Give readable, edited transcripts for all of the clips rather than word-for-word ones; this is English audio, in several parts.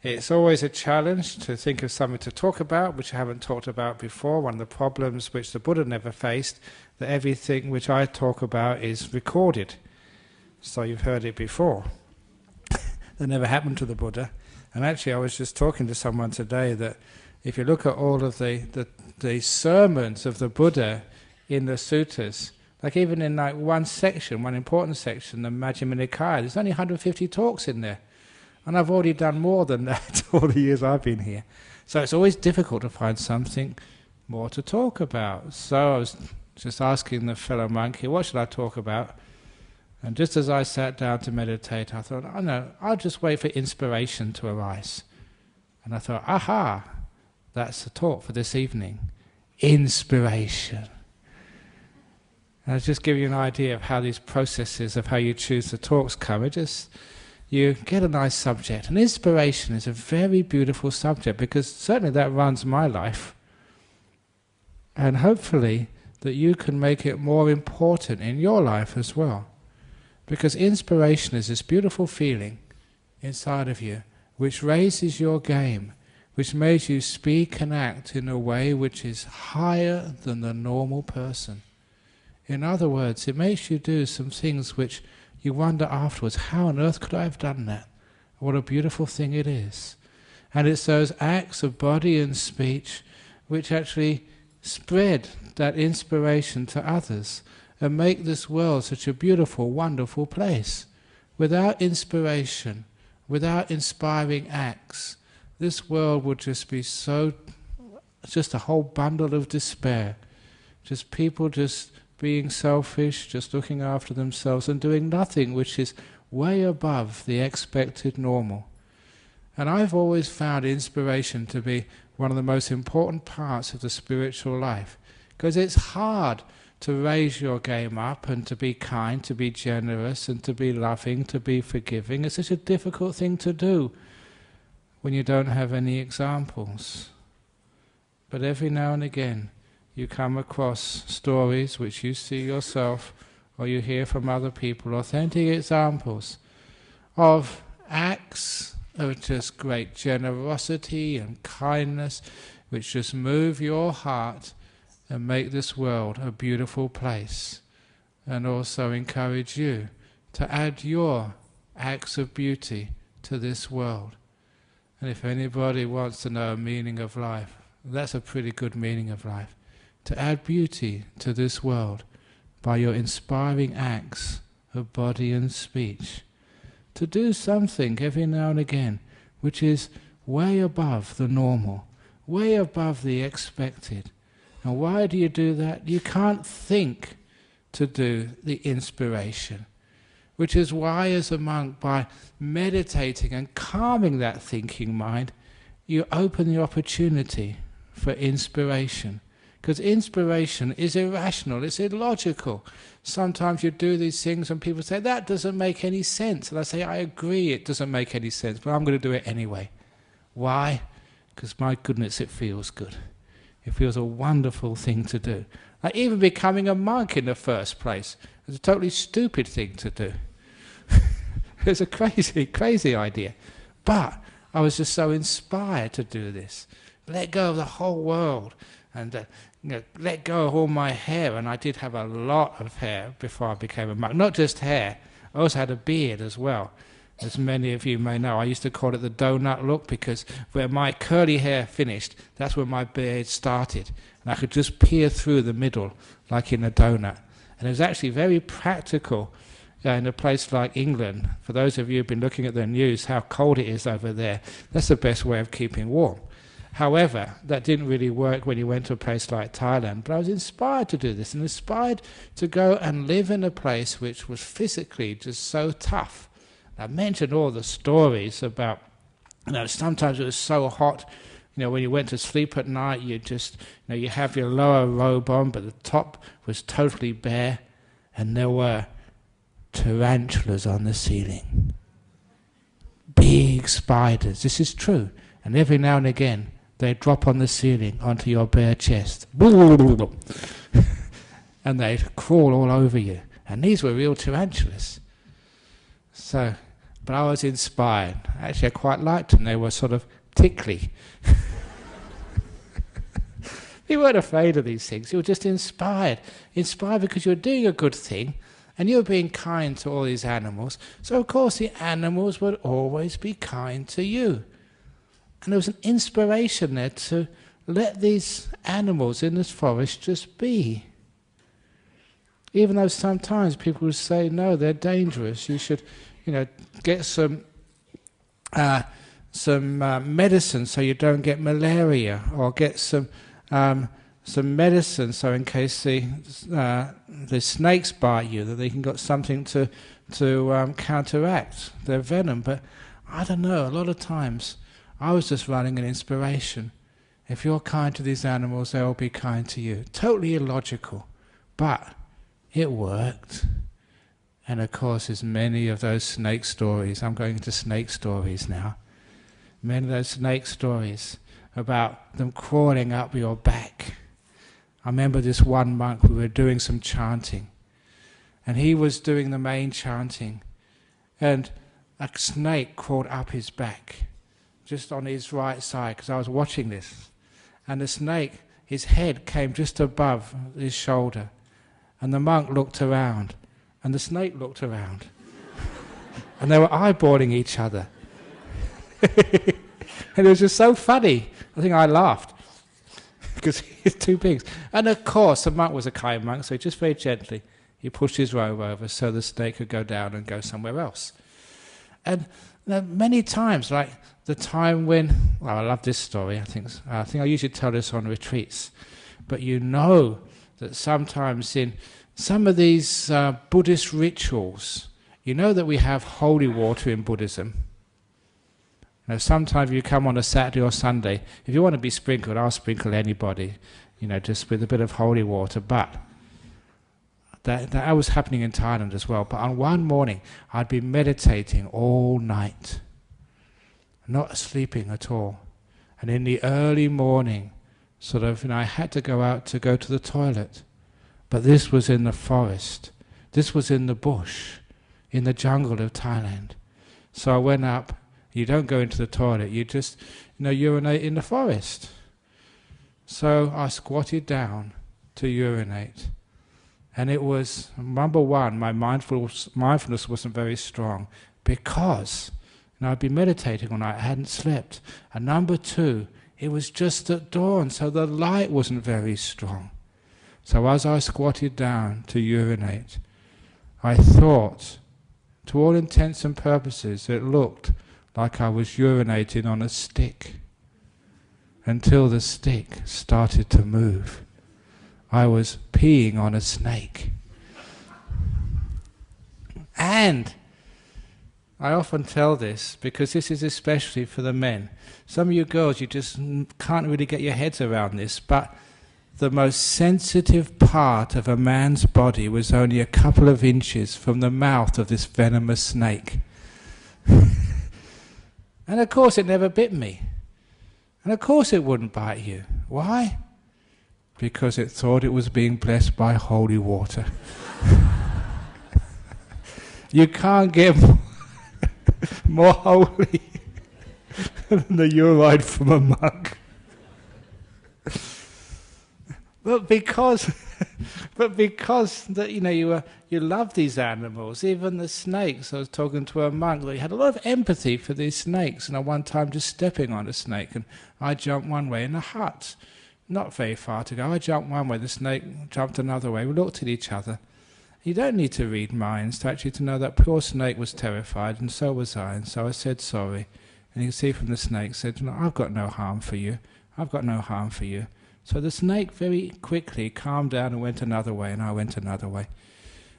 It's always a challenge to think of something to talk about which I haven't talked about before. One of the problems which the Buddha never faced, that everything which I talk about is recorded. So you've heard it before. That never happened to the Buddha. And actually I was just talking to someone today that if you look at all of the sermons of the Buddha in the suttas, like even in like one section, one important section, the Majjhima Nikaya, there's only 150 talks in there. And I've already done more than that all the years I've been here. So it's always difficult to find something more to talk about. So I was just asking the fellow monk here, what should I talk about? And just as I sat down to meditate, I thought, oh no, I'll just wait for inspiration to arise. And I thought, aha, that's the talk for this evening. Inspiration. And I'll just give you an idea of how these processes of how you choose the talks come. You get a nice subject. And inspiration is a very beautiful subject because certainly that runs my life. And hopefully that you can make it more important in your life as well. Because inspiration is this beautiful feeling inside of you which raises your game, which makes you speak and act in a way which is higher than the normal person. In other words, it makes you do some things which you wonder afterwards, how on earth could I have done that? What a beautiful thing it is. And it's those acts of body and speech which actually spread that inspiration to others and make this world such a beautiful, wonderful place. Without inspiration, without inspiring acts, this world would just be just a whole bundle of despair. Just people just being selfish, just looking after themselves and doing nothing which is way above the expected normal. And I've always found inspiration to be one of the most important parts of the spiritual life, because it's hard to raise your game up and to be kind, to be generous and to be loving, to be forgiving. It's such a difficult thing to do when you don't have any examples. But every now and again you come across stories which you see yourself or you hear from other people, authentic examples of acts of just great generosity and kindness which just move your heart and make this world a beautiful place, and also encourage you to add your acts of beauty to this world. And if anybody wants to know a meaning of life, that's a pretty good meaning of life. To add beauty to this world by your inspiring acts of body and speech. To do something every now and again which is way above the normal, way above the expected. And why do you do that? You can't think to do the inspiration. Which is why as a monk, by meditating and calming that thinking mind, you open the opportunity for inspiration. Because inspiration is irrational, it's illogical. Sometimes you do these things and people say, that doesn't make any sense. And I say, I agree it doesn't make any sense, but I'm going to do it anyway. Why? Because my goodness, it feels good. It feels a wonderful thing to do. Like even becoming a monk in the first place is a totally stupid thing to do. It's a crazy, crazy idea. But I was just so inspired to do this. Let go of the whole world and let go of all my hair. And I did have a lot of hair before I became a monk. Not just hair, I also had a beard as well. As many of you may know, I used to call it the donut look because where my curly hair finished, that's where my beard started. And I could just peer through the middle like in a donut. And it was actually very practical in a place like England. For those of you who've been looking at the news, how cold it is over there, that's the best way of keeping warm. However, that didn't really work when you went to a place like Thailand. But I was inspired to do this and inspired to go and live in a place which was physically just so tough. I mentioned all the stories about, sometimes it was so hot, when you went to sleep at night, you just, you have your lower robe on, but the top was totally bare, and there were tarantulas on the ceiling. Big spiders, this is true. And every now and again, they drop on the ceiling onto your bare chest. And they'd crawl all over you. And these were real tarantulas. So But I was inspired. Actually, I quite liked them. They were sort of tickly. You weren't afraid of these things. You were just inspired. Inspired because you were doing a good thing and you were being kind to all these animals. So, of course, the animals would always be kind to you. And there was an inspiration there to let these animals in this forest just be. Even though sometimes people would say, no, they're dangerous. You should, get some medicine so you don't get malaria, or get some medicine so in case the snakes bite you, that they can get something to counteract their venom. But I don't know, a lot of times I was just running an inspiration. If you're kind to these animals, they'll be kind to you. Totally illogical, but it worked. And of course, there's many of those snake stories. I'm going into snake stories now. Many of those snake stories about them crawling up your back. I remember this one monk, we were doing some chanting, and he was doing the main chanting, and a snake crawled up his back, just on his right side, because I was watching this. And the snake, his head came just above his shoulder, and the monk looked around, and the snake looked around, and they were eyeballing each other. And it was just so funny. I think I laughed because he's too big. And of course, the monk was a kind monk, so just very gently he pushed his robe over so the snake could go down and go somewhere else. And many times, like the time when, I love this story. I think I usually tell this on retreats, but that sometimes in some of these Buddhist rituals, that we have holy water in Buddhism. Sometimes you come on a Saturday or Sunday, if you want to be sprinkled, I'll sprinkle anybody, just with a bit of holy water. But that was happening in Thailand as well. But on one morning, I'd been meditating all night, not sleeping at all. And in the early morning, I had to go out to go to the toilet. But this was in the forest. This was in the bush, in the jungle of Thailand. So I went up. You don't go into the toilet, you just urinate in the forest. So I squatted down to urinate. And it was, number one, my mindfulness wasn't very strong because I'd been meditating all night, I hadn't slept. And number two, it was just at dawn, so the light wasn't very strong. So as I squatted down to urinate, I thought, to all intents and purposes, it looked like I was urinating on a stick, until the stick started to move. I was peeing on a snake. And I often tell this because this is especially for the men. Some of you girls, you just can't really get your heads around this, but the most sensitive part of a man's body was only a couple of inches from the mouth of this venomous snake. And of course it never bit me. And of course it wouldn't bite you. Why? Because it thought it was being blessed by holy water. You can't get more holy than the urine from a monk. But because that you love these animals, even the snakes. I was talking to a monk that had a lot of empathy for these snakes, and at one time just stepping on a snake, and I jumped one way in a hut, not very far to go. I jumped one way, the snake jumped another way. We looked at each other. You don't need to read minds to know that poor snake was terrified, and so was I. And so I said sorry, and you can see from the snake said, "No, I've got no harm for you. I've got no harm for you." So the snake very quickly calmed down and went another way, and I went another way.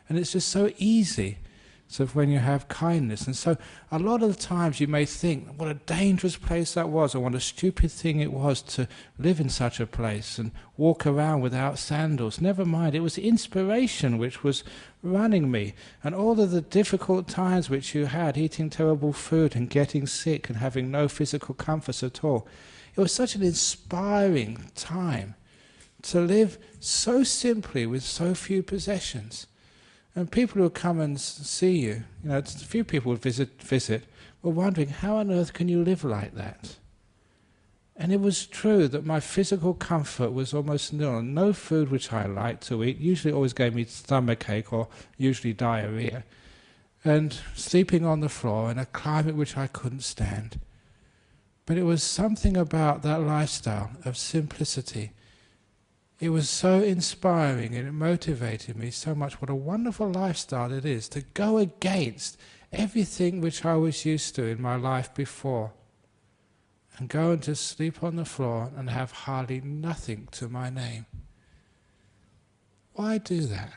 And it's just so easy, when you have kindness. And so a lot of the times you may think, what a dangerous place that was, or what a stupid thing it was to live in such a place and walk around without sandals. Never mind, it was inspiration which was running me. And all of the difficult times which you had, eating terrible food and getting sick and having no physical comforts at all. It was such an inspiring time to live so simply with so few possessions. And people who come and see you, a few people would visit, were wondering, how on earth can you live like that? And it was true that my physical comfort was almost nil. No food which I liked to eat, usually always gave me stomachache or usually diarrhea. And sleeping on the floor in a climate which I couldn't stand. But it was something about that lifestyle of simplicity. It was so inspiring and it motivated me so much. What a wonderful lifestyle it is to go against everything which I was used to in my life before. And go and just sleep on the floor and have hardly nothing to my name. Why do that?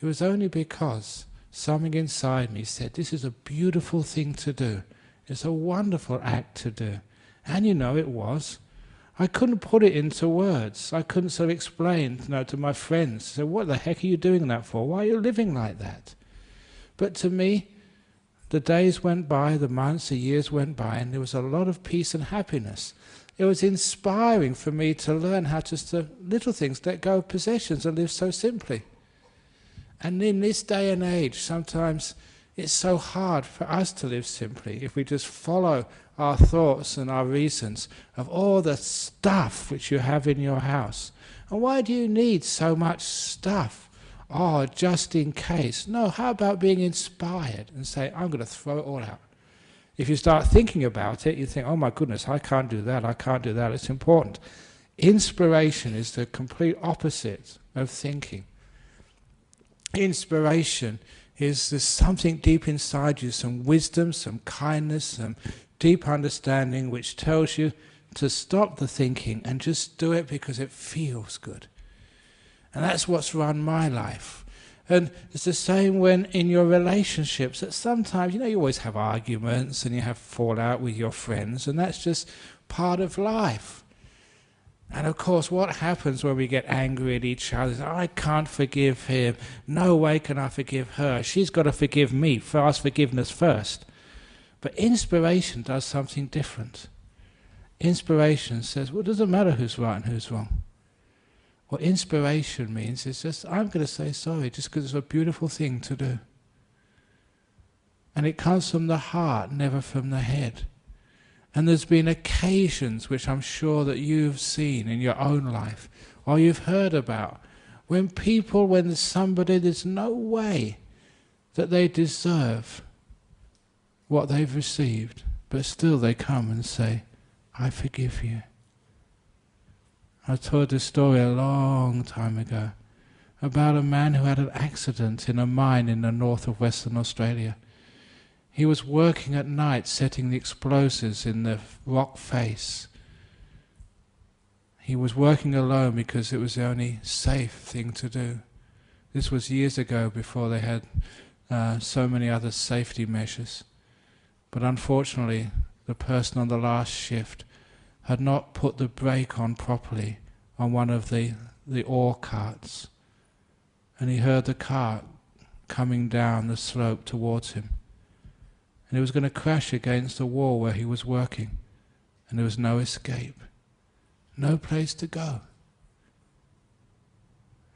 It was only because something inside me said, this is a beautiful thing to do. It's a wonderful act to do. And it was. I couldn't put it into words. I couldn't sort of explain to my friends. So what the heck are you doing that for? Why are you living like that? But to me, the days went by, the months, the years went by, and there was a lot of peace and happiness. It was inspiring for me to learn how just to little things, let go of possessions and live so simply. And in this day and age, sometimes it's so hard for us to live simply if we just follow our thoughts and our reasons of all the stuff which you have in your house. And why do you need so much stuff? Oh, just in case. No, how about being inspired and say, I'm going to throw it all out. If you start thinking about it, you think, oh my goodness, I can't do that, it's important. Inspiration is the complete opposite of thinking. Inspiration is there's something deep inside you, some wisdom, some kindness, some deep understanding which tells you to stop the thinking and just do it because it feels good. And that's what's run my life. And it's the same when in your relationships, that sometimes, you always have arguments and you have fallout with your friends, and that's just part of life. And of course, what happens when we get angry at each other? I can't forgive him. No way can I forgive her. She's got to forgive me. Ask forgiveness first. But inspiration does something different. Inspiration says, well, it doesn't matter who's right and who's wrong. What inspiration means is just, I'm going to say sorry just because it's a beautiful thing to do. And it comes from the heart, never from the head. And there's been occasions which I'm sure that you've seen in your own life, or you've heard about, when there's somebody, there's no way that they deserve what they've received, but still they come and say, I forgive you. I told this story a long time ago about a man who had an accident in a mine in the north of Western Australia. He was working at night setting the explosives in the rock face. He was working alone because it was the only safe thing to do. This was years ago before they had so many other safety measures. But unfortunately, the person on the last shift had not put the brake on properly on one of the ore carts. And he heard the cart coming down the slope towards him. And it was going to crash against the wall where he was working. And there was no escape. No place to go.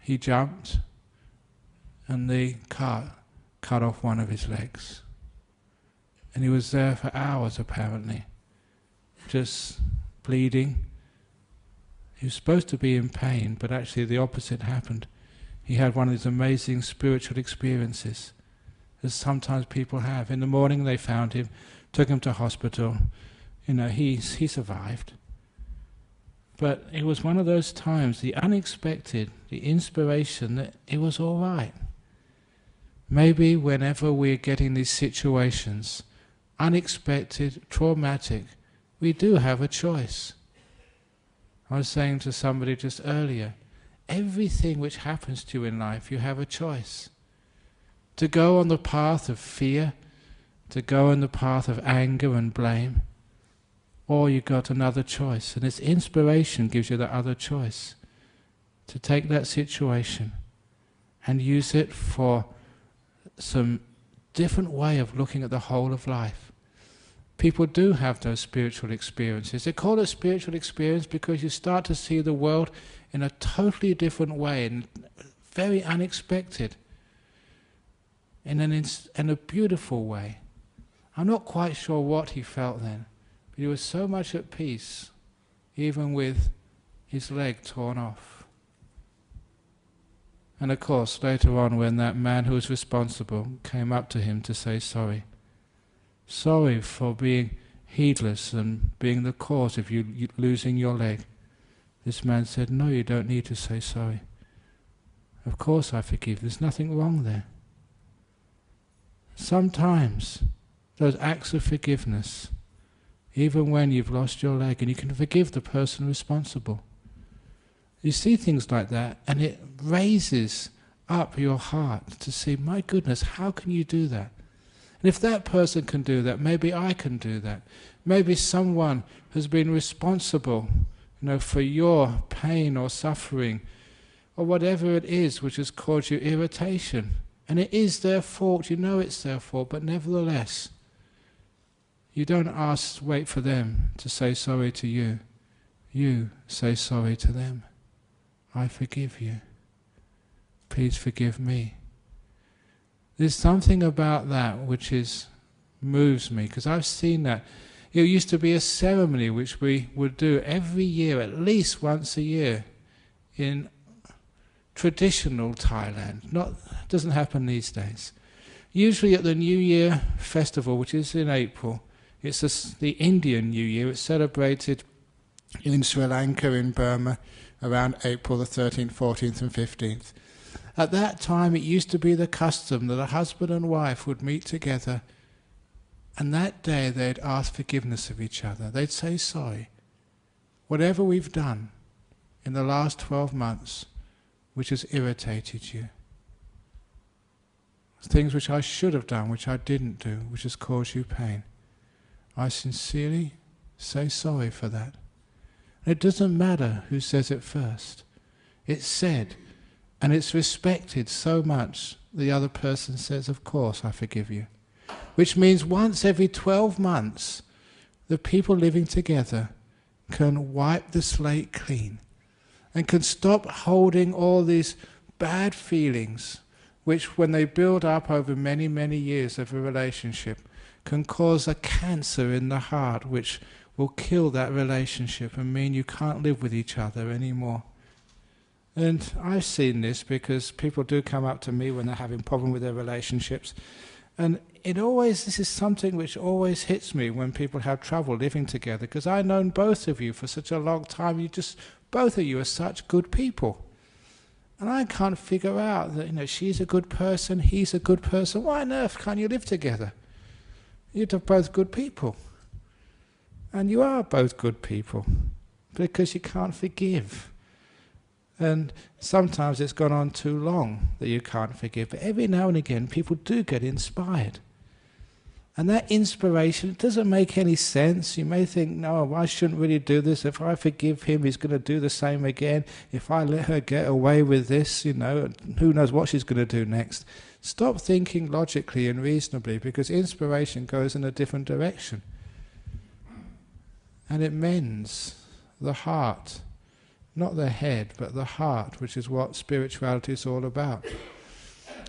He jumped, and the cart cut off one of his legs. And he was there for hours apparently, just bleeding. He was supposed to be in pain, but actually the opposite happened. He had one of these amazing spiritual experiences, as sometimes people have. In the morning they found him, took him to hospital. He survived. But it was one of those times, the unexpected, the inspiration that it was all right. Maybe whenever we're getting these situations, unexpected, traumatic, we do have a choice. I was saying to somebody just earlier, everything which happens to you in life, you have a choice. To go on the path of fear, to go on the path of anger and blame, or you got another choice. And it's inspiration gives you that other choice. To take that situation and use it for some different way of looking at the whole of life. People do have those spiritual experiences. They call it spiritual experience because you start to see the world in a totally different way and very unexpected. in a beautiful way. I'm not quite sure what he felt then, but he was so much at peace, even with his leg torn off. And of course, later on, when that man who was responsible came up to him to say sorry for being heedless and being the cause of you losing your leg, this man said, "No, you don't need to say sorry. Of course I forgive. There's nothing wrong there." Sometimes those acts of forgiveness, even when you've lost your leg, and you can forgive the person responsible. You see things like that, and it raises up your heart to see, my goodness, how can you do that? And if that person can do that, maybe I can do that. Maybe someone has been responsible, for your pain or suffering, or whatever it is which has caused you irritation. And it is their fault, it's their fault, but nevertheless, you don't wait for them to say sorry to you. You say sorry to them. I forgive you. Please forgive me. There's something about that which moves me, because I've seen that. It used to be a ceremony which we would do every year, at least once a year, in traditional Thailand. Doesn't happen these days. Usually at the New Year festival, which is in April, it's the Indian New Year. It's celebrated in Sri Lanka, in Burma, around April the 13th, 14th and 15th. At that time it used to be the custom that a husband and wife would meet together, and that day they'd ask forgiveness of each other. They'd say sorry. Whatever we've done in the last 12 months which has irritated you, things which I should have done, which I didn't do, which has caused you pain, I sincerely say sorry for that. And it doesn't matter who says it first. It's said, and it's respected so much, the other person says, of course, I forgive you. Which means once every 12 months, the people living together can wipe the slate clean and can stop holding all these bad feelings, which when they build up over many, many years of a relationship, can cause a cancer in the heart, which will kill that relationship and mean you can't live with each other anymore. And I've seen this because people do come up to me when they're having problems with their relationships. And this is something which always hits me when people have trouble living together, because I've known both of you for such a long time. Both of you are such good people. And I can't figure out that, she's a good person, he's a good person. Why on earth can't you live together? You're both good people. And you are both good people, because you can't forgive. And sometimes it's gone on too long that you can't forgive. But every now and again, people do get inspired. And that inspiration, it doesn't make any sense. You may think, no, I shouldn't really do this. If I forgive him, he's going to do the same again. If I let her get away with this, who knows what she's going to do next. Stop thinking logically and reasonably, because inspiration goes in a different direction. And it mends the heart. Not the head, but the heart, which is what spirituality is all about.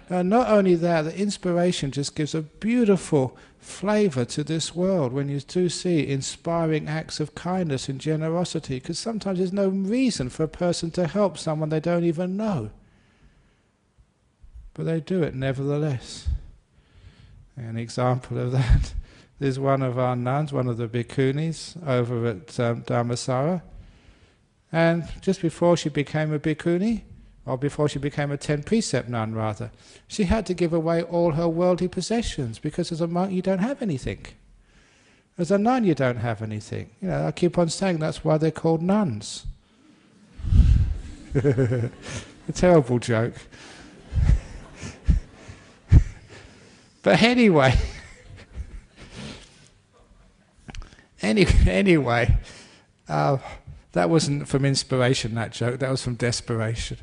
And not only that, the inspiration just gives a beautiful flavour to this world when you do see inspiring acts of kindness and generosity, because sometimes there's no reason for a person to help someone they don't even know. But they do it nevertheless. An example of that, there's one of our nuns, one of the bhikkhunis over at Dharmasara. And just before she became a bhikkhuni, or before she became a 10-precept nun rather, she had to give away all her worldly possessions, because as a monk you don't have anything. As a nun you don't have anything. I keep on saying that's why they're called nuns. A terrible joke. But anyway, that wasn't from inspiration, that joke. That was from desperation.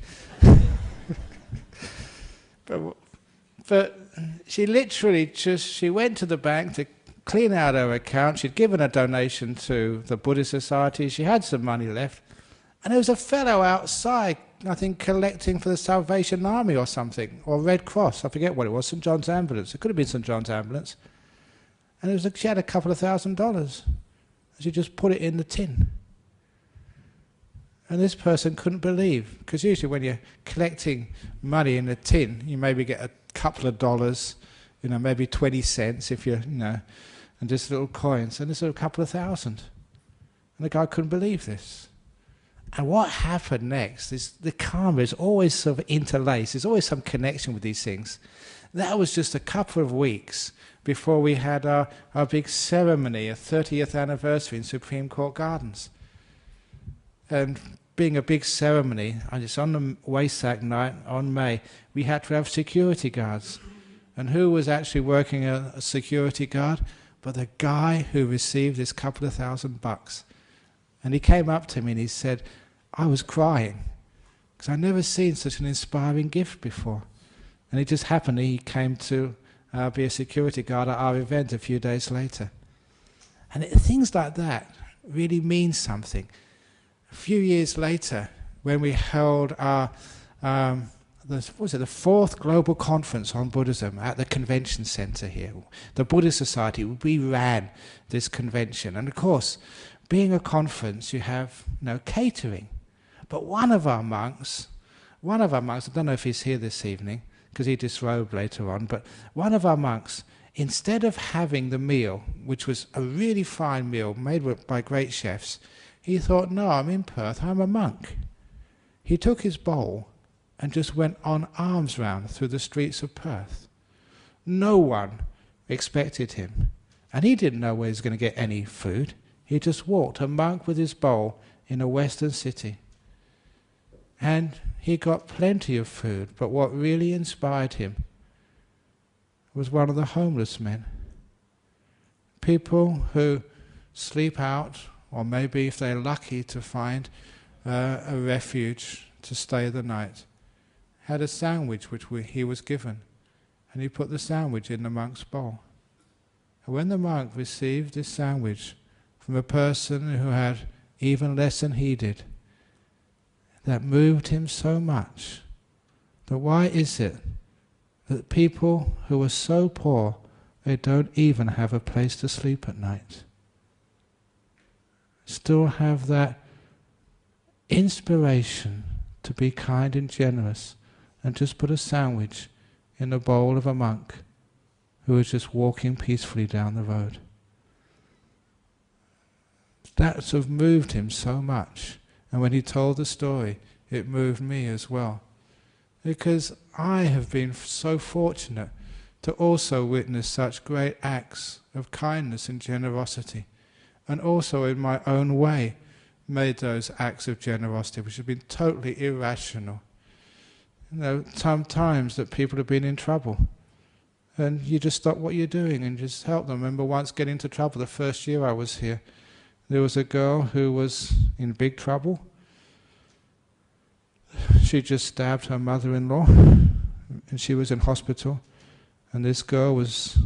But she literally she went to the bank to clean out her account. She'd given a donation to the Buddhist Society. She had some money left. And there was a fellow outside I think, collecting for the Salvation Army or something, or Red Cross. I forget what it was, St. John's Ambulance. It could have been St. John's Ambulance. And it was like she had a couple of $1,000. She just put it in the tin. And this person couldn't believe, because usually when you're collecting money in a tin, you maybe get a couple of dollars, maybe 20 cents if you're, and just little coins, and this was a couple of $1,000. And the guy couldn't believe this. And what happened next is the karma is always sort of interlaced. There's always some connection with these things. That was just a couple of weeks before we had our big ceremony, a 30th anniversary in Supreme Court Gardens. And being a big ceremony, and it's on the Waisak night, on May, we had to have security guards. And who was actually working a security guard? But the guy who received this couple of $1,000. And he came up to me and he said, I was crying, because I'd never seen such an inspiring gift before. And it just happened, he came to be a security guard at our event a few days later. And things like that really mean something. A few years later, when we held our, the fourth global conference on Buddhism at the convention center here, the Buddhist Society, we ran this convention. And of course, being a conference, you have catering. But one of our monks, I don't know if he's here this evening, because he disrobed later on, but one of our monks, instead of having the meal, which was a really fine meal made by great chefs, he thought, no, I'm in Perth, I'm a monk. He took his bowl and just went on arms round through the streets of Perth. No one expected him. And he didn't know where he was going to get any food. He just walked, a monk with his bowl, in a western city. And he got plenty of food, but what really inspired him was one of the homeless men. People who sleep out, or maybe if they're lucky to find a refuge to stay the night, had a sandwich which he was given, and he put the sandwich in the monk's bowl. And when the monk received this sandwich from a person who had even less than he did, that moved him so much. That why is it that people who are so poor, they don't even have a place to sleep at night? Still have that inspiration to be kind and generous, and just put a sandwich in the bowl of a monk who was just walking peacefully down the road. That sort of moved him so much. And when he told the story, it moved me as well. Because I have been so fortunate to also witness such great acts of kindness and generosity. And also in my own way made those acts of generosity, which have been totally irrational. Sometimes that people have been in trouble. And you just stop what you're doing and just help them. I remember once getting into trouble the first year I was here. There was a girl who was in big trouble. She just stabbed her mother-in-law, and she was in hospital. And this girl was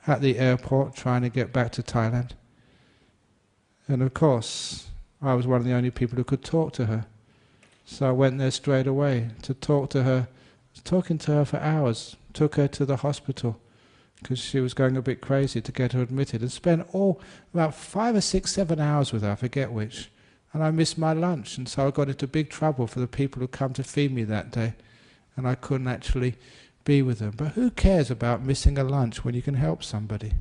at the airport trying to get back to Thailand. And of course, I was one of the only people who could talk to her. So I went there straight away to talk to her. I was talking to her for hours, took her to the hospital, because she was going a bit crazy, to get her admitted, and spent about 5 or 6, 7 hours with her, I forget which. And I missed my lunch, and so I got into big trouble for the people who come to feed me that day, and I couldn't actually be with them. But who cares about missing a lunch when you can help somebody?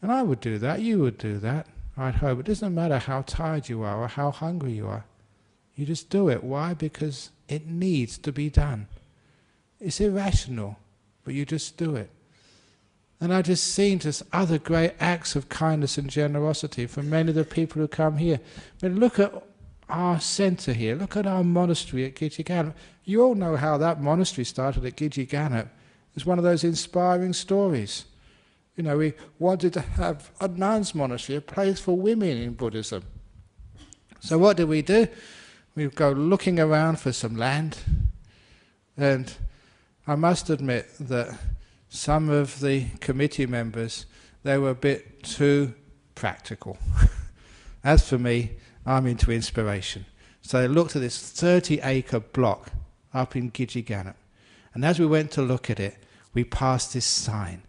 And I would do that, you would do that, I'd hope. It doesn't matter how tired you are or how hungry you are. You just do it. Why? Because it needs to be done. It's irrational, but you just do it. And I've just seen just other great acts of kindness and generosity from many of the people who come here. But look at our centre here. Look at our monastery at Gidjiganap. You all know how that monastery started at Gidjiganap. It's one of those inspiring stories. We wanted to have a nuns' monastery, a place for women in Buddhism. So what do? We go looking around for some land. And I must admit that some of the committee members, they were a bit too practical. As for me, I'm into inspiration. So they looked at this 30-acre block up in Gidgee. And as we went to look at it, we passed this sign,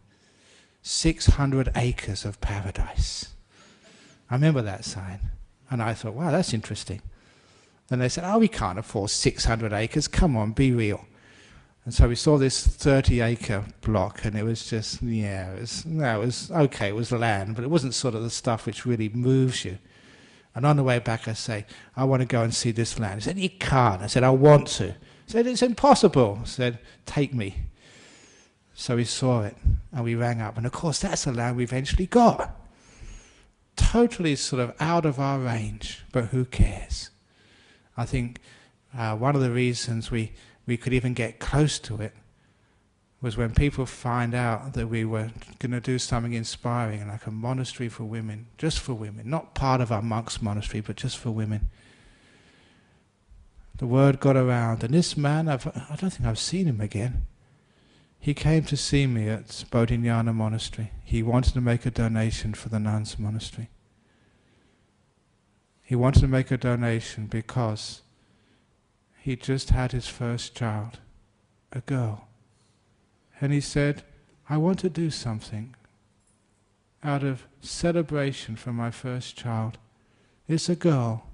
600 acres of paradise. I remember that sign. And I thought, wow, that's interesting. And they said, oh, we can't afford 600 acres. Come on, be real. And so we saw this 30-acre block, and it was just, it was okay, it was land, but it wasn't sort of the stuff which really moves you. And on the way back I say, I want to go and see this land. He said, you can't. I said, I want to. He said, it's impossible. I said, take me. So we saw it, and we rang up. And of course, that's the land we eventually got. Totally sort of out of our range, but who cares? I think one of the reasons we could even get close to it was when people find out that we were going to do something inspiring, like a monastery for women, just for women, not part of our monks' monastery, but just for women. The word got around, and this man, I don't think I've seen him again. He came to see me at Bodhinyana Monastery. He wanted to make a donation for the nuns' monastery. He wanted to make a donation because he just had his first child, a girl. And he said, I want to do something out of celebration for my first child. It's a girl.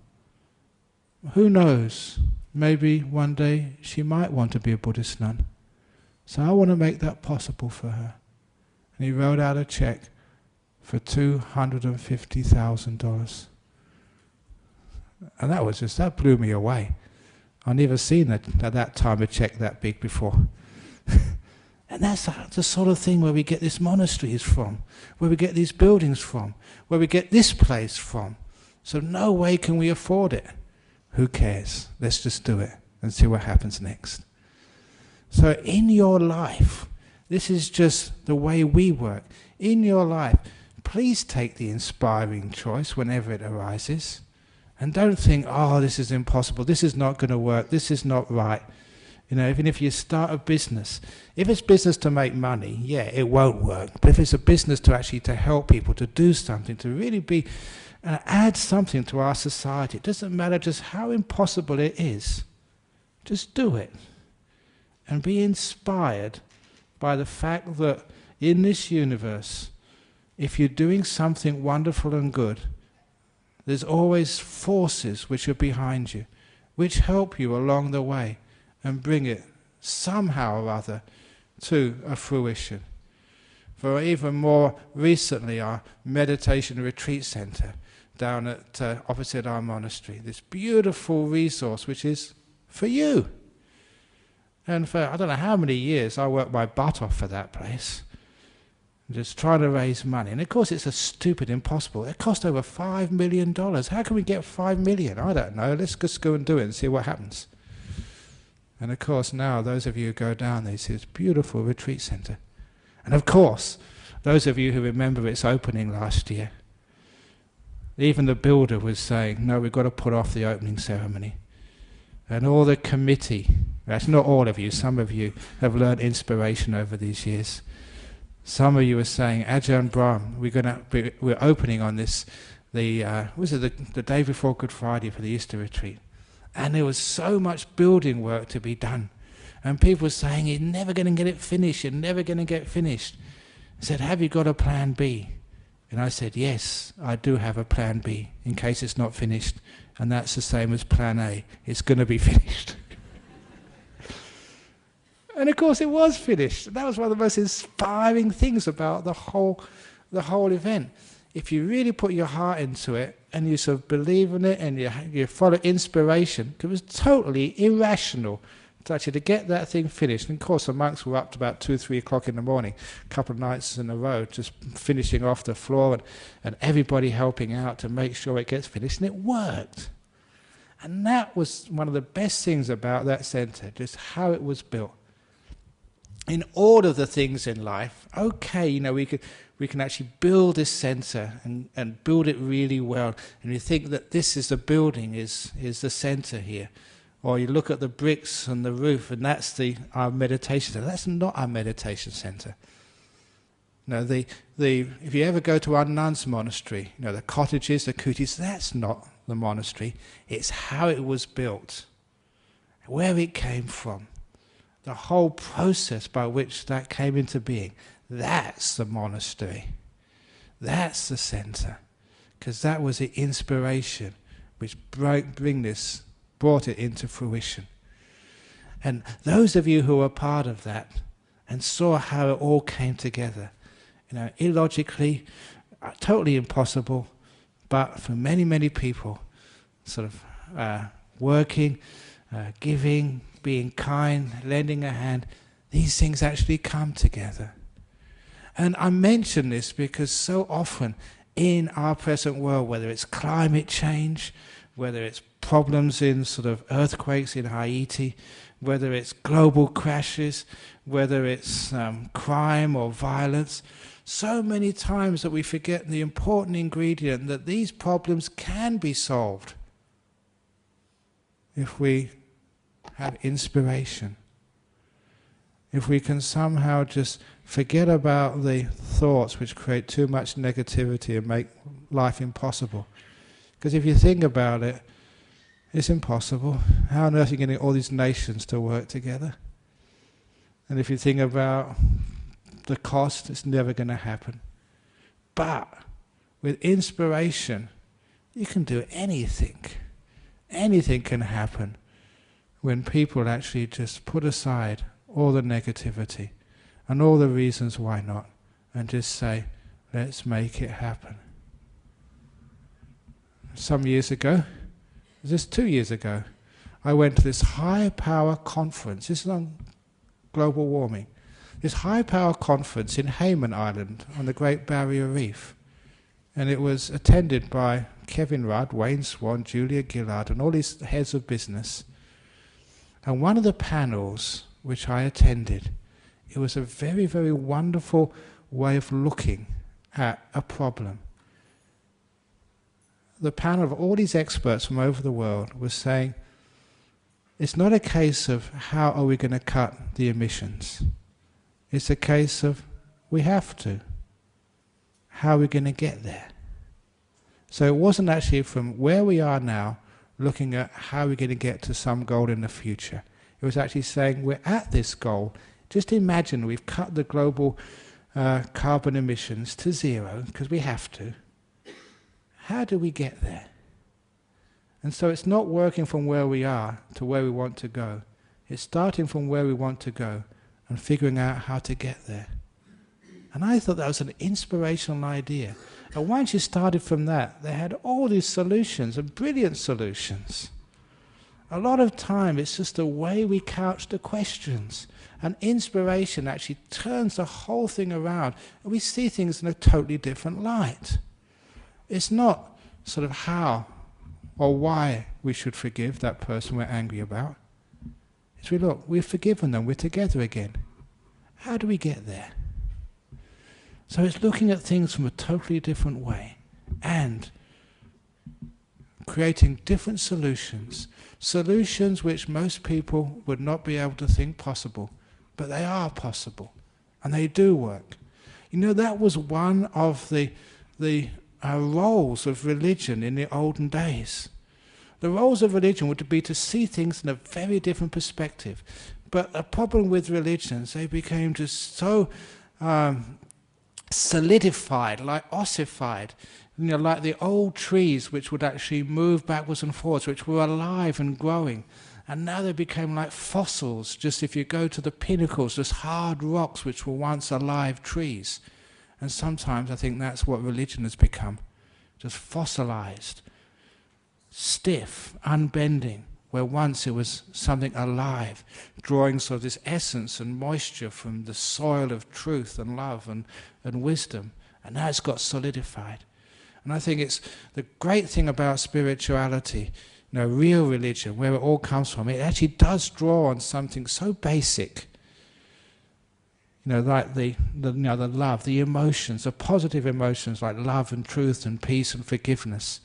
Who knows? Maybe one day she might want to be a Buddhist nun. So I want to make that possible for her. And he wrote out a check for $250,000. And that blew me away. I'd never seen at that time a check that big before. And that's the sort of thing where we get these monasteries from, where we get these buildings from, where we get this place from. So no way can we afford it. Who cares? Let's just do it and see what happens next. So in your life, this is just the way we work. In your life, please take the inspiring choice whenever it arises. And don't think, oh, this is impossible, this is not going to work, this is not right. You know, even if you start a business, if it's business to make money, yeah, it won't work. But if it's a business to actually to help people, to do something, to really be, add something to our society, it doesn't matter just how impossible it is. Just do it. And be inspired by the fact that in this universe, if you're doing something wonderful and good, there's always forces which are behind you, which help you along the way and bring it somehow or other to a fruition. For even more recently, our meditation retreat center down at opposite our monastery, this beautiful resource which is for you. And for I don't know how many years I worked my butt off for that place, just trying to raise money. And of course it's a stupid impossible. It cost over $5 million. How can we get $5 million? I don't know. Let's just go and do it and see what happens. And of course now those of you who go down there see this beautiful retreat center. And of course, those of you who remember its opening last year, even the builder was saying, no, we've got to put off the opening ceremony. And all the committee, that's not all of you, some of you have learned inspiration over these years. Some of you are saying, Ajahn Brahm, we're opening on this, the day before Good Friday for the Easter retreat. And there was so much building work to be done. And people were saying, you're never going to get it finished, you're never going to get finished. I said, have you got a plan B? And I said, yes, I do have a plan B, in case it's not finished. And that's the same as plan A. It's going to be finished. And of course it was finished. That was one of the most inspiring things about the whole event. If you really put your heart into it, and you sort of believe in it, and you follow inspiration, because it was totally irrational to actually to get that thing finished. And of course the monks were up to about 2-3 o'clock in the morning, a couple of nights in a row, just finishing off the floor, and everybody helping out to make sure it gets finished, and it worked. And that was one of the best things about that centre, just how it was built. In all of the things in life, okay, you know, we can actually build this centre and build it really well. And you think that this is the building, is the centre here. Or you look at the bricks and the roof, and that's our meditation centre. That's not our meditation centre. If you ever go to our nuns' monastery, the cottages, the kutis, that's not the monastery. It's how it was built, where it came from, the whole process by which that came into being. That's the monastery. That's the centre, because that was the inspiration which brought it into fruition. And those of you who were part of that and saw how it all came together, illogically, totally impossible, but for many, many people, sort of working, giving, being kind, lending a hand, these things actually come together. And I mention this because so often in our present world, whether it's climate change, whether it's problems in sort of earthquakes in Haiti, whether it's global crashes, whether it's crime or violence, so many times that we forget the important ingredient that these problems can be solved if we have inspiration. If we can somehow just forget about the thoughts which create too much negativity and make life impossible. Because if you think about it, it's impossible. How on earth are you going to get all these nations to work together? And if you think about the cost, it's never going to happen. But with inspiration, you can do anything. Anything can happen when people actually just put aside all the negativity and all the reasons why not, and just say, let's make it happen. Some years ago, just 2 years ago, I went to this high-power conference. This is on global warming. This high-power conference in Hayman Island on the Great Barrier Reef. And it was attended by Kevin Rudd, Wayne Swan, Julia Gillard, and all these heads of business. And one of the panels which I attended, it was a very, very wonderful way of looking at a problem. The panel of all these experts from over the world was saying, it's not a case of how are we going to cut the emissions. It's a case of we have to. How are we going to get there? So it wasn't actually from where we are now looking at how we're going to get to some goal in the future. It was actually saying we're at this goal. Just imagine we've cut the global carbon emissions to zero, because we have to. How do we get there? And so it's not working from where we are to where we want to go. It's starting from where we want to go and figuring out how to get there. And I thought that was an inspirational idea. And once you started from that, they had all these solutions, and brilliant solutions. A lot of time it's just the way we couch the questions. And inspiration actually turns the whole thing around, and we see things in a totally different light. It's not sort of how or why we should forgive that person we're angry about. It's we've forgiven them, we're together again. How do we get there? So it's looking at things from a totally different way and creating different solutions. Solutions which most people would not be able to think possible, but they are possible and they do work. That was one of the roles of religion in the olden days. The roles of religion would be to see things in a very different perspective. But the problem with religions, they became just so solidified, like ossified, like the old trees which would actually move backwards and forwards, which were alive and growing. And now they became like fossils, just if you go to the pinnacles, just hard rocks which were once alive trees. And sometimes I think that's what religion has become, just fossilized, stiff, unbending, where once it was something alive, drawing sort of this essence and moisture from the soil of truth and love and wisdom. And now it's got solidified. And I think it's the great thing about spirituality, real religion, where it all comes from, it actually does draw on something so basic, like the love, the emotions, the positive emotions like love and truth and peace and forgiveness,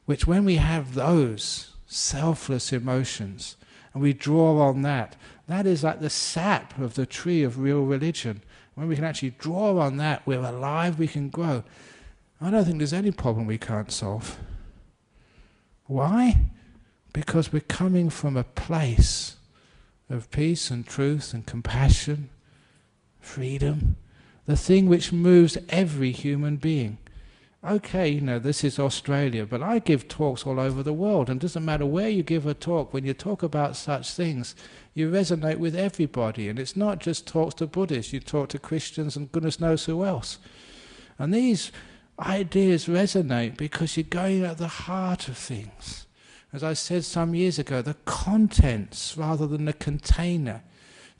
which when we have those selfless emotions and we draw on that, that is like the sap of the tree of real religion. When we can actually draw on that, we're alive, we can grow. I don't think there's any problem we can't solve. Why? Because we're coming from a place of peace and truth and compassion, freedom, the thing which moves every human being. Okay, this is Australia, but I give talks all over the world, and it doesn't matter where you give a talk, when you talk about such things, you resonate with everybody, and it's not just talks to Buddhists, you talk to Christians and goodness knows who else. And these ideas resonate because you're going at the heart of things. As I said some years ago, the contents rather than the container.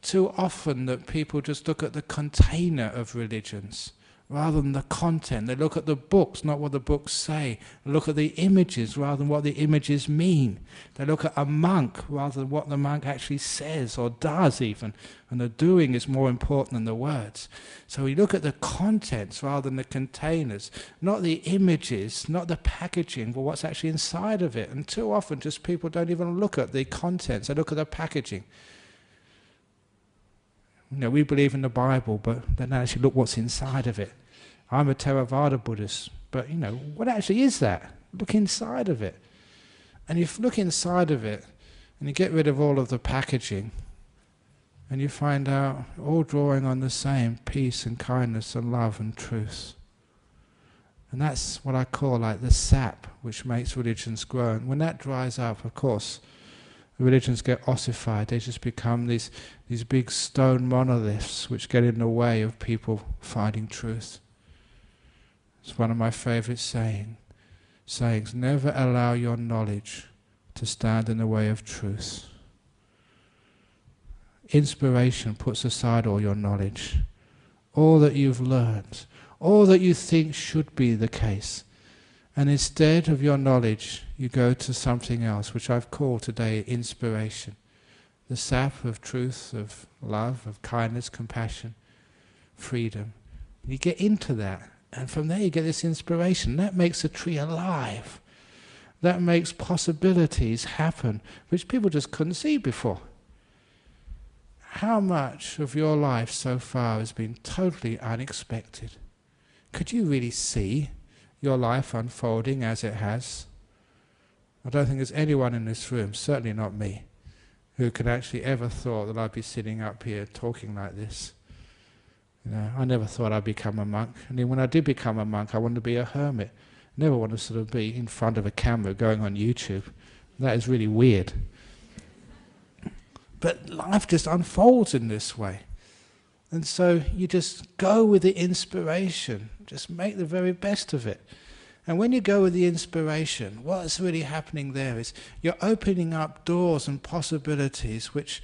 Too often that people just look at the container of religions rather than the content. They look at the books, not what the books say. They look at the images rather than what the images mean. They look at a monk rather than what the monk actually says or does even. And the doing is more important than the words. So we look at the contents rather than the containers, not the images, not the packaging, but what's actually inside of it. And too often just people don't even look at the contents, they look at the packaging. We believe in the Bible, but they don't actually look what's inside of it. I'm a Theravada Buddhist, but what actually is that? Look inside of it. And you look inside of it, and you get rid of all of the packaging, and you find out all drawing on the same peace and kindness and love and truth. And that's what I call like the sap which makes religions grow. And when that dries up, of course, religions get ossified. They just become these big stone monoliths which get in the way of people finding truth. It's one of my favourite sayings, never allow your knowledge to stand in the way of truth. Inspiration puts aside all your knowledge, all that you've learned, all that you think should be the case. And instead of your knowledge, you go to something else, which I've called today inspiration. The sap of truth, of love, of kindness, compassion, freedom. You get into that, and from there you get this inspiration. That makes the tree alive. That makes possibilities happen, which people just couldn't see before. How much of your life so far has been totally unexpected? Could you really see your life unfolding as it has? I don't think there's anyone in this room, certainly not me, who could actually ever thought that I'd be sitting up here talking like this. I never thought I'd become a monk. And then when I did become a monk, I wanted to be a hermit. I never wanted to sort of be in front of a camera going on YouTube. That is really weird. But life just unfolds in this way. And so you just go with the inspiration. Just make the very best of it. And when you go with the inspiration, what's really happening there is you're opening up doors and possibilities which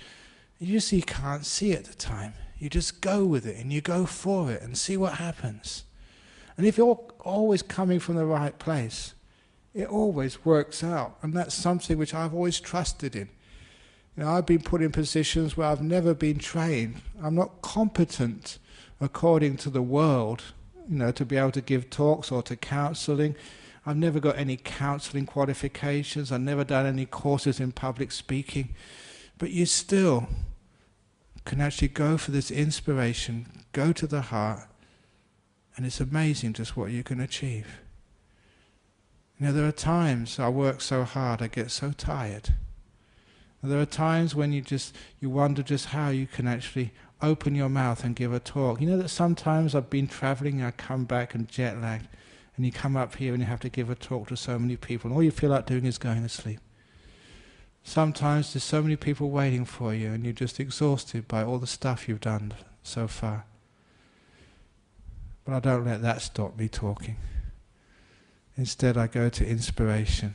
you usually can't see at the time. You just go with it and you go for it and see what happens. And if you're always coming from the right place, it always works out. And that's something which I've always trusted in. I've been put in positions where I've never been trained. I'm not competent according to the world, to be able to give talks or to counselling. I've never got any counselling qualifications. I've never done any courses in public speaking. But you still can actually go for this inspiration, go to the heart, and it's amazing just what you can achieve. There are times I work so hard, I get so tired. And there are times when you wonder just how you can actually open your mouth and give a talk. That sometimes I've been travelling and I come back and jet lagged, and you come up here and you have to give a talk to so many people, and all you feel like doing is going to sleep. Sometimes there's so many people waiting for you and you're just exhausted by all the stuff you've done so far. But I don't let that stop me talking. Instead I go to inspiration.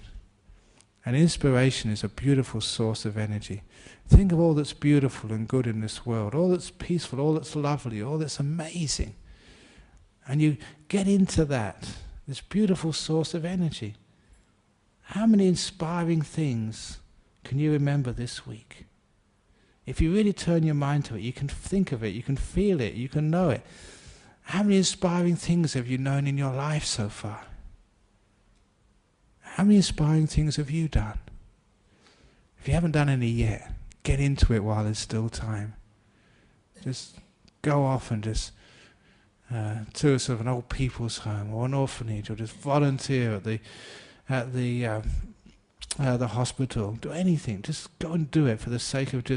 And inspiration is a beautiful source of energy. Think of all that's beautiful and good in this world, all that's peaceful, all that's lovely, all that's amazing. And you get into that, this beautiful source of energy. How many inspiring things can you remember this week? If you really turn your mind to it, you can think of it, you can feel it, you can know it. How many inspiring things have you known in your life so far? How many inspiring things have you done? If you haven't done any yet, get into it while there's still time. Just go off and just to sort of an old people's home or an orphanage, or just volunteer at the hospital. Do anything. Just go and do it for the sake of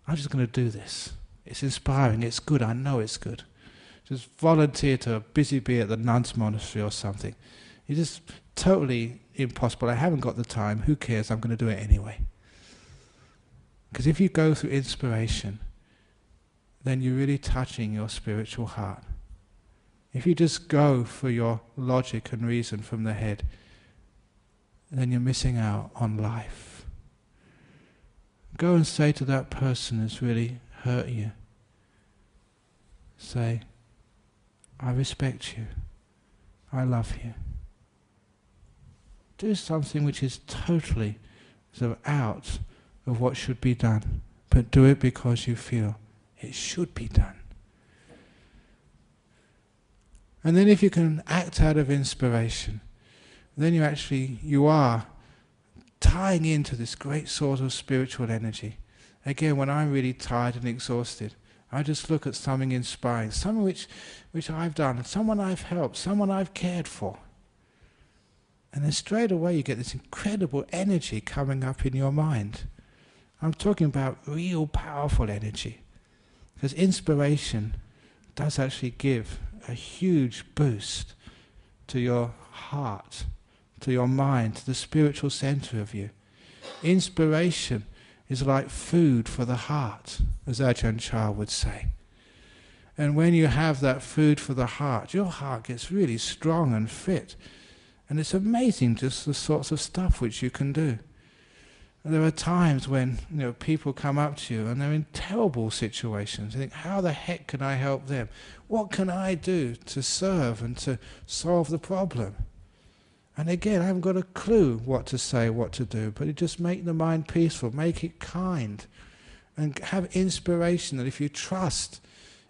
I'm just going to do this. It's inspiring. It's good. I know it's good. Just volunteer to a busy bee at the nuns' monastery or something. It's just totally impossible. I haven't got the time. Who cares? I'm going to do it anyway. Because if you go through inspiration, then you're really touching your spiritual heart. If you just go for your logic and reason from the head, then you're missing out on life. Go and say to that person who's really hurt you, say, I respect you. I love you. Do something which is totally sort of out of what should be done, but do it because you feel it should be done. And then if you can act out of inspiration, then you are tying into this great source of spiritual energy. Again, when I'm really tired and exhausted, I just look at something inspiring, something which I've done, someone I've helped, someone I've cared for. And then straight away you get this incredible energy coming up in your mind. I'm talking about real powerful energy. Because inspiration does actually give a huge boost to your heart, to your mind, to the spiritual center of you. Inspiration is like food for the heart, as Ajahn Brahm would say. And when you have that food for the heart, your heart gets really strong and fit. And it's amazing just the sorts of stuff which you can do. And there are times when people come up to you and they're in terrible situations. You think, how the heck can I help them? What can I do to serve and to solve the problem? And again, I haven't got a clue what to say, what to do, but you just make the mind peaceful, make it kind, and have inspiration that if you trust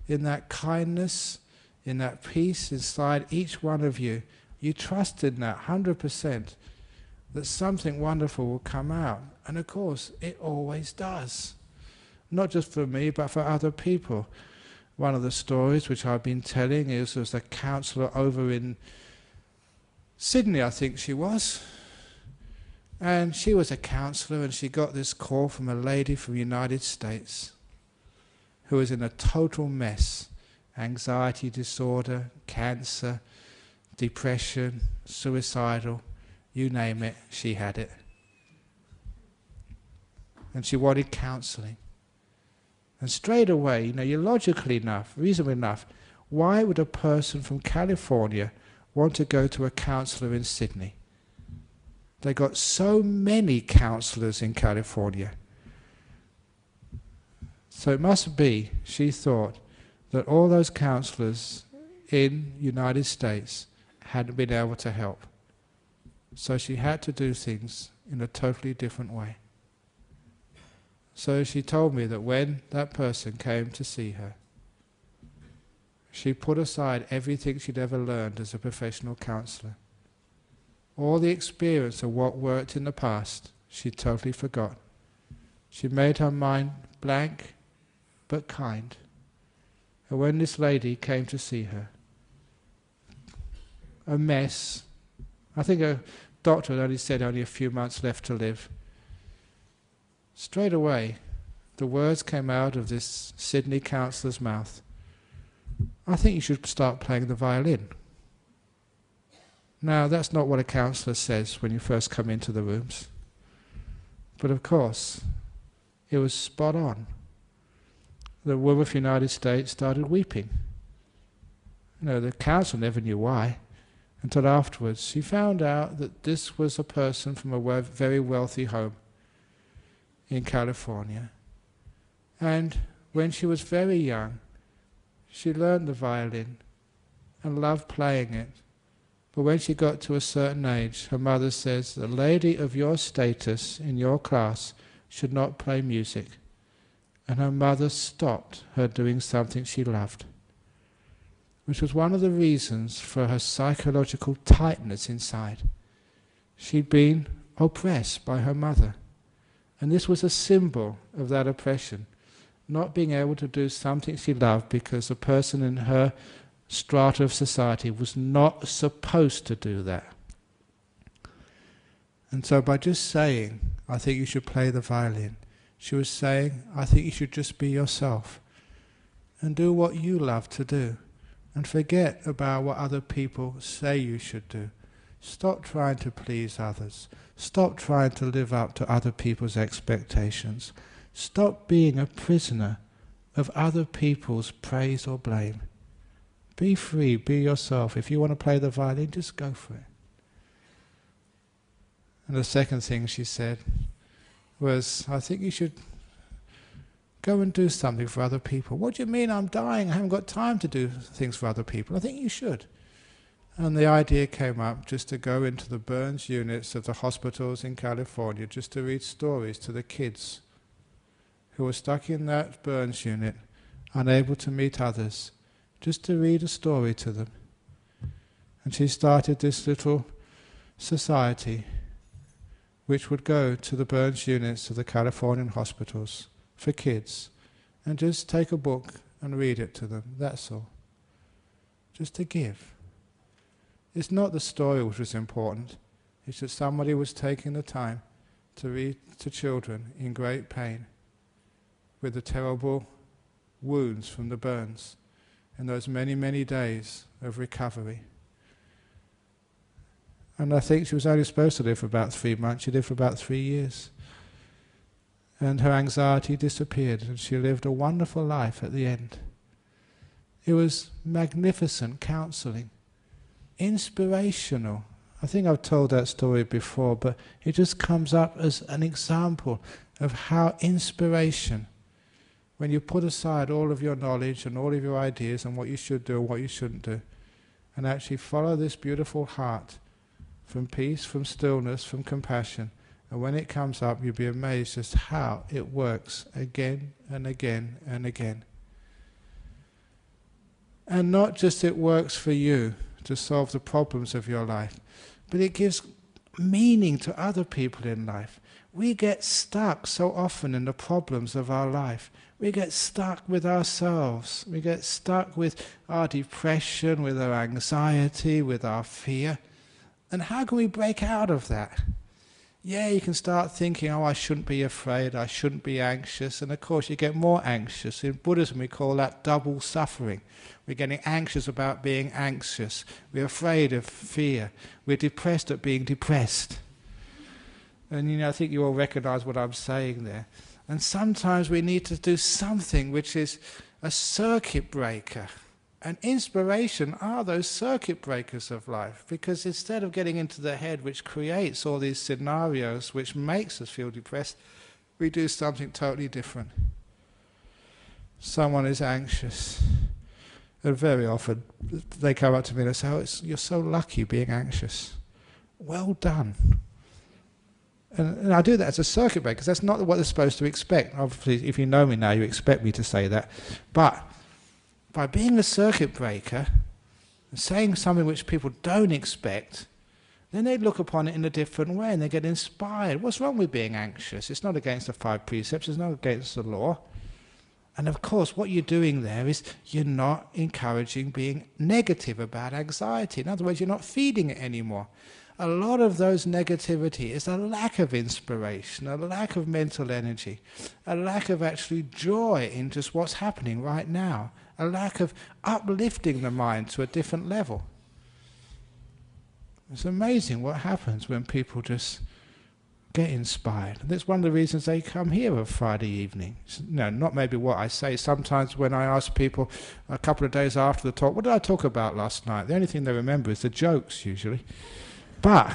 in that kindness, in that peace inside each one of you, you trust in that 100%, that something wonderful will come out. And of course, it always does. Not just for me, but for other people. One of the stories which I've been telling is there was a counsellor over in Sydney, I think she was. And she was a counsellor, and she got this call from a lady from the United States who was in a total mess. Anxiety disorder, cancer, depression, suicidal, you name it, she had it. And she wanted counselling. And straight away, you're logically enough, reasonable enough, why would a person from California want to go to a counsellor in Sydney? They got so many counsellors in California. So it must be, she thought, that all those counsellors in the United States hadn't been able to help. So she had to do things in a totally different way. So she told me that when that person came to see her, she put aside everything she'd ever learned as a professional counsellor. All the experience of what worked in the past, she totally forgot. She made her mind blank, but kind. And when this lady came to see her, a mess, I think a doctor had only said only a few months left to live. Straight away, the words came out of this Sydney counsellor's mouth. I think you should start playing the violin. Now, that's not what a counsellor says when you first come into the rooms. But of course, it was spot on. The woman from the United States started weeping. The counsellor never knew why, until afterwards. She found out that this was a person from a very wealthy home in California. And when she was very young, she learned the violin and loved playing it. But when she got to a certain age, her mother says, "A lady of your status in your class should not play music." And her mother stopped her doing something she loved, which was one of the reasons for her psychological tightness inside. She'd been oppressed by her mother. And this was a symbol of that oppression, not being able to do something she loved because the person in her strata of society was not supposed to do that. And so by just saying, I think you should play the violin, she was saying, I think you should just be yourself and do what you love to do and forget about what other people say you should do. Stop trying to please others. Stop trying to live up to other people's expectations. Stop being a prisoner of other people's praise or blame. Be free, be yourself. If you want to play the violin, just go for it. And the second thing she said was, I think you should go and do something for other people. What do you mean I'm dying? I haven't got time to do things for other people. I think you should. And the idea came up just to go into the burns units of the hospitals in California, just to read stories to the kids who were stuck in that burns unit, unable to meet others, just to read a story to them. And she started this little society which would go to the burns units of the Californian hospitals for kids and just take a book and read it to them, that's all. Just to give. It's not the story which was important, it's that somebody was taking the time to read to children in great pain with the terrible wounds from the burns and those many, many days of recovery. And I think she was only supposed to live for about 3 months. She lived for about 3 years. And her anxiety disappeared and she lived a wonderful life at the end. It was magnificent counselling, inspirational. I think I've told that story before, but it just comes up as an example of how inspiration, when you put aside all of your knowledge and all of your ideas and what you should do and what you shouldn't do, and actually follow this beautiful heart from peace, from stillness, from compassion, and when it comes up you'll be amazed just how it works again and again and again. And not just it works for you to solve the problems of your life, but it gives meaning to other people in life. We get stuck so often in the problems of our life. We get stuck with ourselves. We get stuck with our depression, with our anxiety, with our fear. And how can we break out of that? Yeah, you can start thinking, oh, I shouldn't be afraid, I shouldn't be anxious, and of course you get more anxious. In Buddhism we call that double suffering. We're getting anxious about being anxious. We're afraid of fear. We're depressed at being depressed. And I think you all recognize what I'm saying there. And sometimes we need to do something which is a circuit breaker. And inspiration are those circuit breakers of life, because instead of getting into the head which creates all these scenarios which makes us feel depressed, we do something totally different. Someone is anxious, and very often they come up to me and say, oh, you're so lucky being anxious. Well done. And I do that as a circuit breaker, because that's not what they're supposed to expect. Obviously, if you know me now, you expect me to say that. But by being a circuit breaker and saying something which people don't expect, then they look upon it in a different way and they get inspired. What's wrong with being anxious? It's not against the 5 precepts, it's not against the law. And of course, what you're doing there is you're not encouraging being negative about anxiety. In other words, you're not feeding it anymore. A lot of those negativity is a lack of inspiration, a lack of mental energy, a lack of actually joy in just what's happening right now, a lack of uplifting the mind to a different level. It's amazing what happens when people just get inspired. And that's one of the reasons they come here on Friday evening. No, not maybe what I say. Sometimes when I ask people a couple of days after the talk, what did I talk about last night? The only thing they remember is the jokes usually. But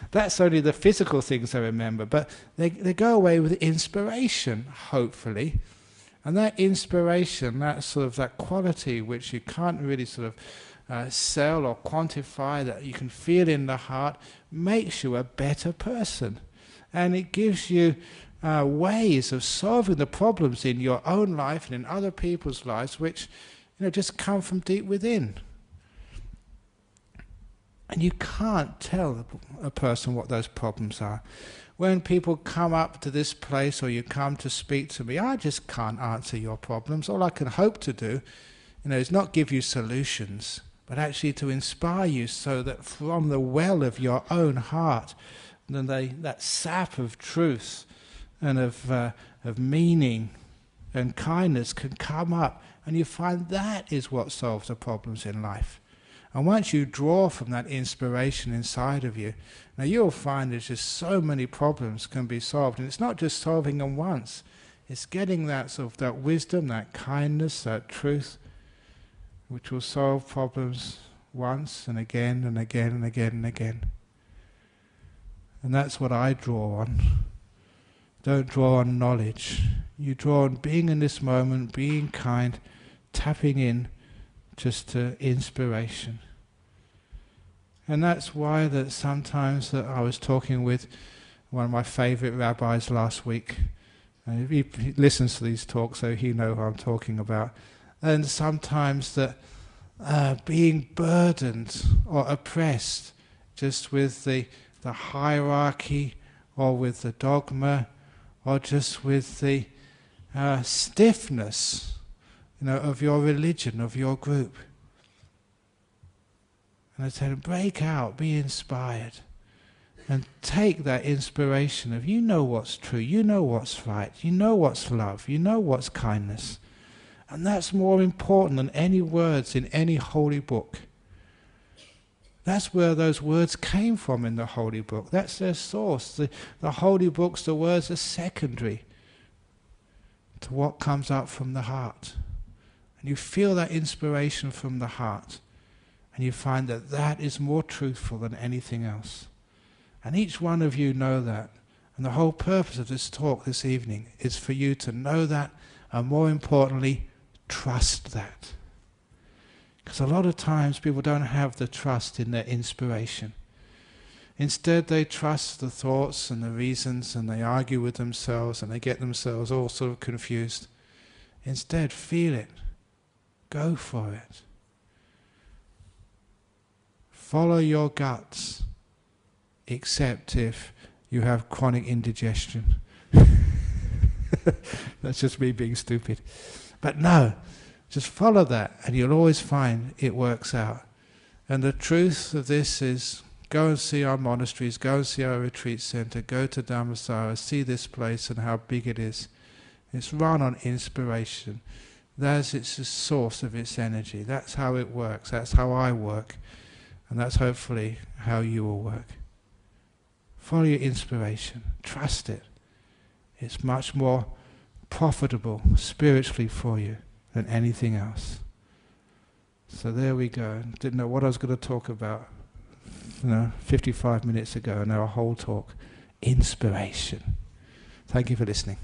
that's only the physical things they remember. But they go away with inspiration, hopefully. And that inspiration, that sort of that quality which you can't really sort of sell or quantify, that you can feel in the heart, makes you a better person. And it gives you ways of solving the problems in your own life and in other people's lives which just come from deep within. And you can't tell a person what those problems are. When people come up to this place or you come to speak to me, I just can't answer your problems. All I can hope to do It's not give you solutions, but actually to inspire you so that from the well of your own heart, then that sap of truth and of meaning and kindness can come up, and you find that is what solves the problems in life. And once you draw from that inspiration inside of you, now you'll find there's just so many problems can be solved. And it's not just solving them once, it's getting that sort of that wisdom, that kindness, that truth, which will solve problems once and again and again and again and again. And that's what I draw on. Don't draw on knowledge. You draw on being in this moment, being kind, tapping in just to inspiration. And that's why that sometimes that I was talking with one of my favorite rabbis last week. He listens to these talks, so he knows what I'm talking about. And sometimes that being burdened or oppressed just with the hierarchy or with the dogma or just with the stiffness, of your religion, of your group. And I said, break out, be inspired, and take that inspiration of you know what's true, you know what's right, you know what's love, you know what's kindness. And that's more important than any words in any holy book. That's where those words came from in the holy book. That's their source. The holy books, the words are secondary to what comes up from the heart. And you feel that inspiration from the heart. And you find that that is more truthful than anything else. And each one of you know that. And the whole purpose of this talk this evening is for you to know that, and more importantly, trust that. Because a lot of times people don't have the trust in their inspiration. Instead they trust the thoughts and the reasons, and they argue with themselves and they get themselves all sort of confused. Instead, feel it. Go for it. Follow your guts, except if you have chronic indigestion. That's just me being stupid. But no, just follow that and you'll always find it works out. And the truth of this is, go and see our monasteries, go and see our retreat center, go to Dhammasara, see this place and how big it is. It's run on inspiration. It's the source of its energy. That's how it works. That's how I work. And that's hopefully how you will work. Follow your inspiration. Trust it. It's much more profitable spiritually for you than anything else. So there we go. Didn't know what I was going to talk about 55 minutes ago, and now a whole talk. Inspiration. Thank you for listening.